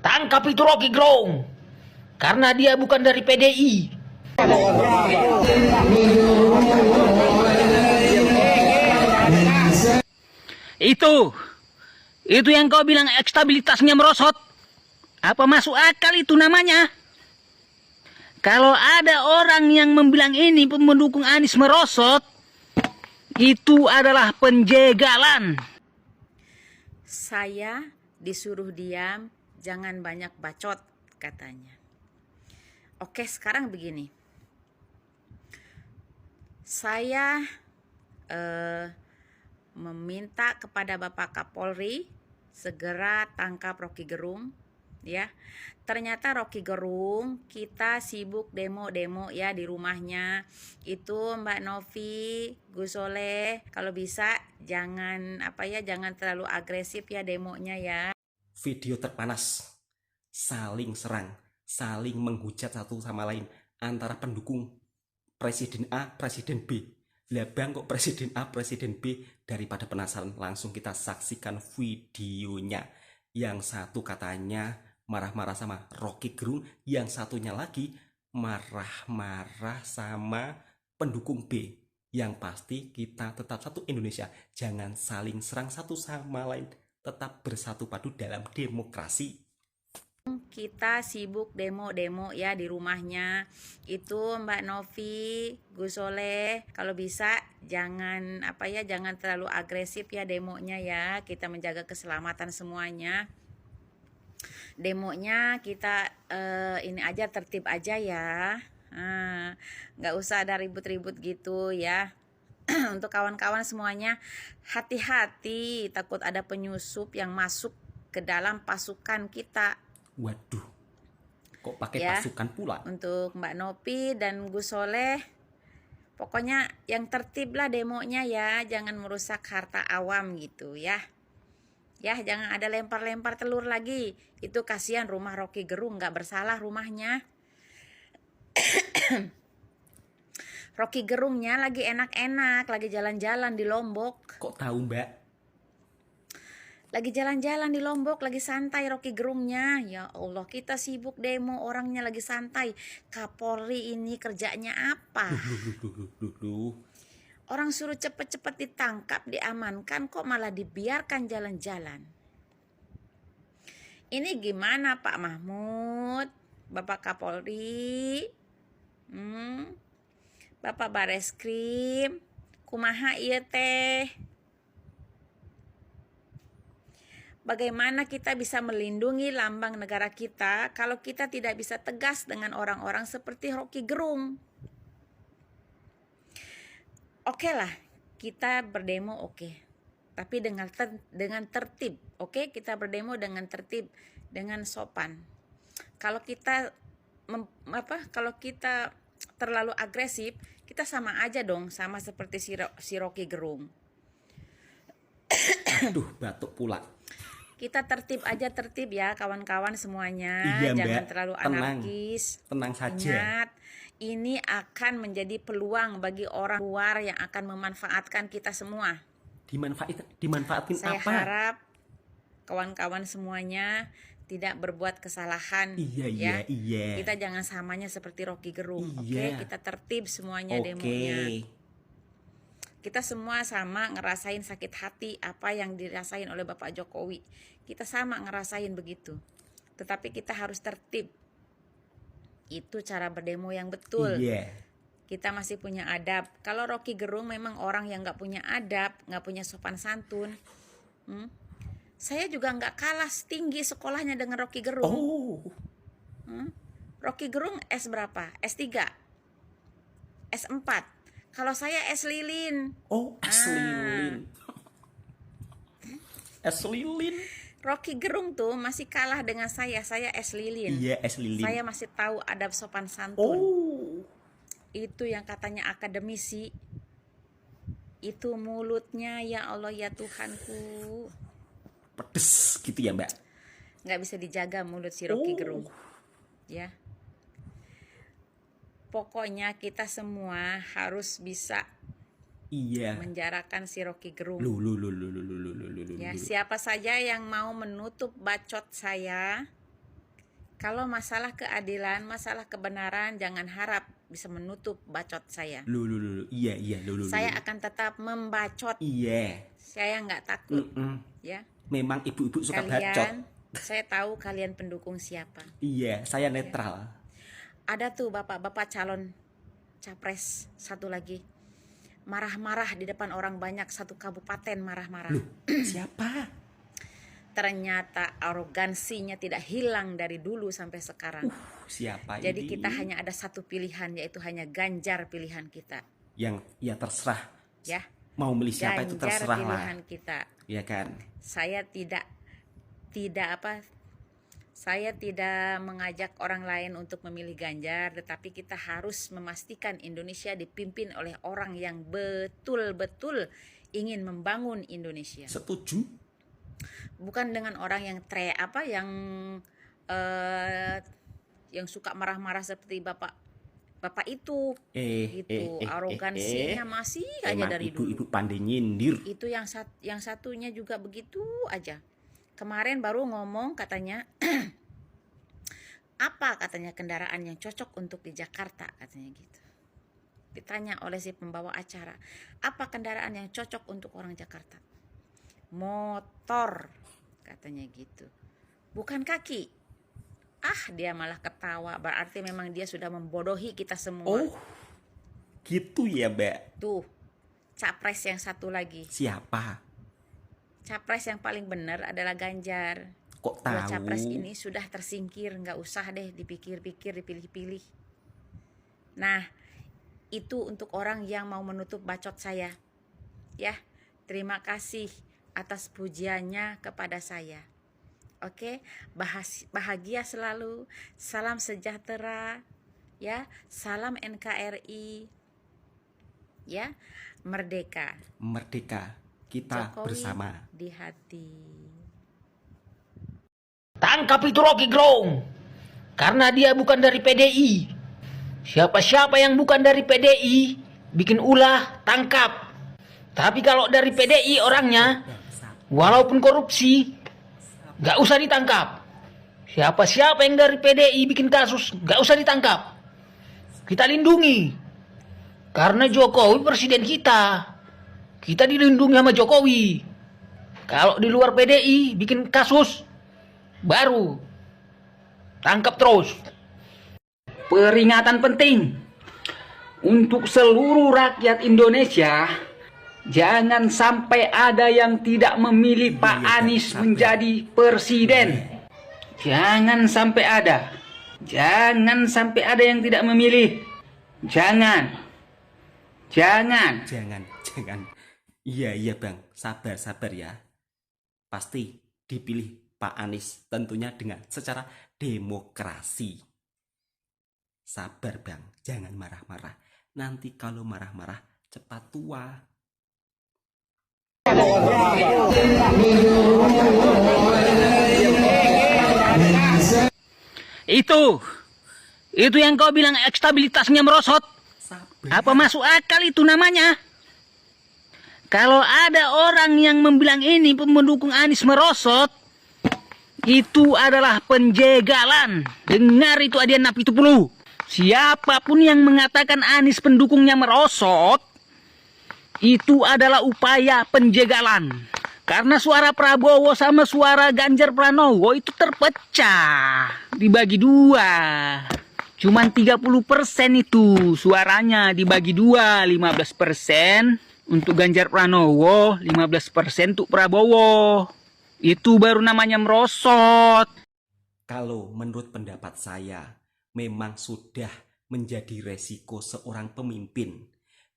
Tangkap itu Rocky Gerung. Karena dia bukan dari PDI. Itu yang kau bilang ekstabilitasnya merosot. Apa masuk akal itu namanya? Kalau ada orang yang membilang ini pendukung Anies merosot, itu adalah penjegalan. Saya disuruh diam, jangan banyak bacot, katanya. Oke, sekarang begini. Saya meminta kepada Bapak Kapolri segera tangkap Rocky Gerung, ya. Ternyata Rocky Gerung kita sibuk demo-demo ya di rumahnya. Itu Mbak Novi, Gus Soleh, kalau bisa jangan jangan terlalu agresif ya demonya ya. Video terpanas, saling serang, saling menghujat satu sama lain antara pendukung Presiden A, Presiden B. Lah bang kok Presiden A, Presiden B? Daripada penasaran, langsung kita saksikan videonya. Yang satu katanya marah-marah sama Rocky Gerung, yang satunya lagi marah-marah sama pendukung B. Yang pasti kita tetap satu Indonesia, jangan saling serang satu sama lain, tetap bersatu padu dalam demokrasi. Kita sibuk demo-demo ya di rumahnya. Itu Mbak Novi, Gus Soleh, kalau bisa jangan jangan terlalu agresif ya demonya ya. Kita menjaga keselamatan semuanya. Demonya kita ini aja, tertib aja ya. Nggak usah ada ribut-ribut gitu ya. Untuk kawan-kawan semuanya, hati-hati, takut ada penyusup yang masuk ke dalam pasukan kita. Waduh, kok pakai Ya, pasukan pula? untuk Mbak Nopi dan Gus Soleh, pokoknya yang tertib lah demonya ya, jangan merusak harta awam gitu ya. Ya, jangan ada lempar-lempar telur lagi. Itu kasihan rumah Rocky Gerung, nggak bersalah rumahnya. Rocky Gerungnya lagi enak-enak, lagi jalan-jalan di Lombok. Kok tahu mbak? Lagi jalan-jalan di Lombok, lagi santai Rocky Gerungnya. Ya Allah, kita sibuk demo, orangnya lagi santai. Kapolri ini kerjanya apa? Duh. Orang suruh cepet-cepet ditangkap, diamankan, kok malah dibiarkan jalan-jalan. Ini gimana Pak Mahmud, Bapak Kapolri, Bapak Bareskrim, kumaha ieu teh? Bagaimana kita bisa melindungi lambang negara kita kalau kita tidak bisa tegas dengan orang-orang seperti Rocky Gerung? Oke lah, kita berdemo oke. Tapi dengan tertib, oke? Kita berdemo dengan tertib, dengan sopan. Kalau kita kalau kita terlalu agresif, kita sama aja dong, sama seperti si Rocky Gerung. Aduh, batuk pula. Kita tertib aja, tertib ya kawan-kawan semuanya. Iya, jangan Mbak. terlalu Tenang. anarkis. Tenang saja. Ingat, ini akan menjadi peluang bagi orang luar yang akan memanfaatkan kita semua. Dimanfaatin Saya apa? harap kawan-kawan semuanya tidak berbuat kesalahan. Iya. Kita jangan samanya seperti Rocky Gerung. Iya. Oke, kita tertib semuanya Oke. demonya. Kita semua sama ngerasain sakit hati apa yang dirasain oleh Bapak Jokowi. Kita sama ngerasain begitu. Tetapi kita harus tertib. Itu cara berdemo yang betul. Iya. Kita masih punya adab. Kalau Rocky Gerung memang orang yang gak punya adab, gak punya sopan santun. Saya juga gak kalah tinggi sekolahnya dengan Rocky Gerung. Oh. Rocky Gerung S berapa? S3? S4? Kalau saya es lilin. Oh, es lilin. Es lilin. Rocky Gerung tuh masih kalah dengan saya es lilin. Iya, es lilin. Saya masih tahu adab sopan santun. Oh. Itu yang katanya akademisi. Itu mulutnya, ya Allah ya Tuhanku. Pedes gitu ya, Mbak. Nggak bisa dijaga mulut si Rocky Gerung. Ya. Pokoknya kita semua harus bisa menjarakan si Rocky Gerung. Lu. Ya, siapa saja yang mau menutup bacot saya, Kalau masalah keadilan, masalah kebenaran, jangan harap bisa menutup bacot saya. Iya, Saya akan tetap membacot. Iya. Saya nggak takut, ya. Memang ibu-ibu suka bacot. Kalian, saya tahu kalian pendukung siapa. Iya, saya netral. Ada tuh bapak-bapak calon capres satu lagi. Marah-marah di depan orang banyak, satu kabupaten marah-marah. Loh, siapa? Ternyata arogansinya tidak hilang dari dulu sampai sekarang. Siapa Jadi ini? kita hanya ada satu pilihan, yaitu hanya Ganjar pilihan kita. Yang ya terserah. Ya, Mau milih siapa itu Ganjar terserah lah. pilihan kita. Ya kan? Saya tidak saya tidak mengajak orang lain untuk memilih Ganjar, tetapi kita harus memastikan Indonesia dipimpin oleh orang yang betul-betul ingin membangun Indonesia. Setuju? Bukan dengan orang yang yang suka marah-marah seperti bapak itu. Arogansinya masih aja Emang dari dulu. ibu-ibu pandai nyindir. Itu yang satunya juga begitu aja. Kemarin baru ngomong katanya apa katanya kendaraan yang cocok untuk di Jakarta katanya gitu. Ditanya oleh si pembawa acara, apa kendaraan yang cocok untuk orang Jakarta? Motor katanya gitu, bukan kaki. Dia malah ketawa, berarti memang dia sudah membodohi kita semua. Oh, gitu ya, Mbak. Tuh, capres yang satu lagi. Siapa? Capres yang paling benar adalah Ganjar. Kok Dua tahu? capres ini sudah tersingkir, nggak usah deh dipikir-pikir, dipilih-pilih. Nah, itu untuk orang yang mau menutup bacot saya. Ya, terima kasih atas pujiannya kepada saya. Oke, bahagia selalu, salam sejahtera, ya, salam NKRI, ya, merdeka. Merdeka, kita Jokowi bersama. di hati. Tangkap itu Rocky Gerung. Karena dia bukan dari PDI. Siapa-siapa yang bukan dari PDI, bikin ulah, tangkap. Tapi kalau dari PDI orangnya, walaupun korupsi, gak usah ditangkap. Siapa-siapa yang dari PDI bikin kasus, gak usah ditangkap. Kita lindungi. Karena Jokowi presiden kita. Kita dilindungi sama Jokowi. Kalau di luar PDI bikin kasus, baru tangkap terus. Peringatan penting untuk seluruh rakyat Indonesia, jangan sampai ada yang tidak memilih Pak Anies menjadi presiden. Jangan sampai ada. Jangan sampai ada yang tidak memilih. Jangan. Iya, Bang. Sabar ya. Pasti dipilih Pak Anies, tentunya dengan secara demokrasi. Sabar, Bang. Jangan marah-marah. Nanti kalau marah-marah cepat tua. Itu yang kau bilang ekstabilitasnya merosot. Apa masuk akal itu namanya? Kalau ada orang yang membilang ini pendukung Anies merosot, itu adalah penjegalan. Dengar itu Adian Napi itu puluh. Siapapun yang mengatakan Anies pendukungnya merosot, itu adalah upaya penjegalan. Karena suara Prabowo sama suara Ganjar Pranowo itu terpecah, dibagi dua. Cuman 30% itu suaranya dibagi dua, 15% untuk Ganjar Pranowo, 15% untuk Prabowo. Itu baru namanya merosot. Kalau menurut pendapat saya, memang sudah menjadi resiko seorang pemimpin.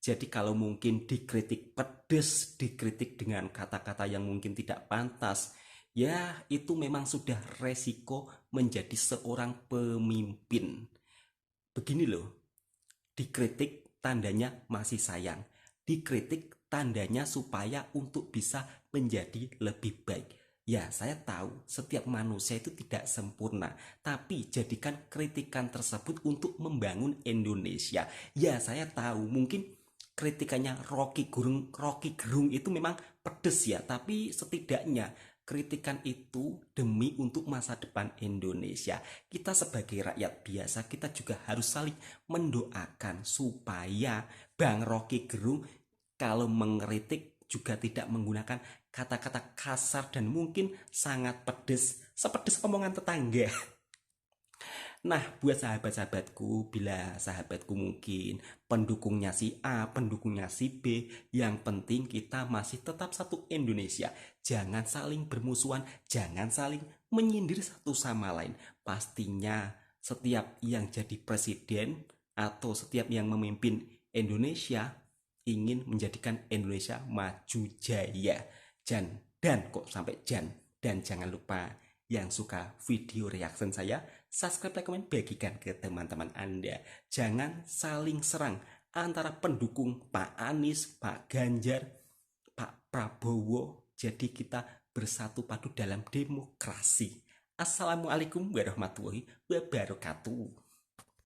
Jadi kalau mungkin dikritik pedes, dikritik dengan kata-kata yang mungkin tidak pantas, ya itu memang sudah resiko menjadi seorang pemimpin. Begini loh, dikritik tandanya masih sayang. Dikritik tandanya supaya untuk bisa menjadi lebih baik. Ya, saya tahu setiap manusia itu tidak sempurna, tapi jadikan kritikan tersebut untuk membangun Indonesia. Ya, saya tahu mungkin kritikannya Rocky Gerung itu memang pedes ya, tapi setidaknya kritikan itu demi untuk masa depan Indonesia. Kita sebagai rakyat biasa, kita juga harus saling mendoakan supaya Bang Rocky Gerung kalau mengkritik juga tidak menggunakan kata-kata kasar dan mungkin sangat pedes, sepedes omongan tetangga. Nah, buat sahabat-sahabatku, bila sahabatku mungkin pendukungnya si A, pendukungnya si B, yang penting kita masih tetap satu Indonesia. Jangan saling bermusuhan, jangan saling menyindir satu sama lain. Pastinya setiap yang jadi presiden atau setiap yang memimpin Indonesia ingin menjadikan Indonesia maju jaya. Dan kok sampai dan jangan lupa yang suka video reaction saya, subscribe, like, komen, bagikan ke teman-teman Anda. Jangan saling serang antara pendukung Pak Anies, Pak Ganjar, Pak Prabowo. Jadi kita bersatu padu dalam demokrasi. Assalamualaikum warahmatullahi wabarakatuh.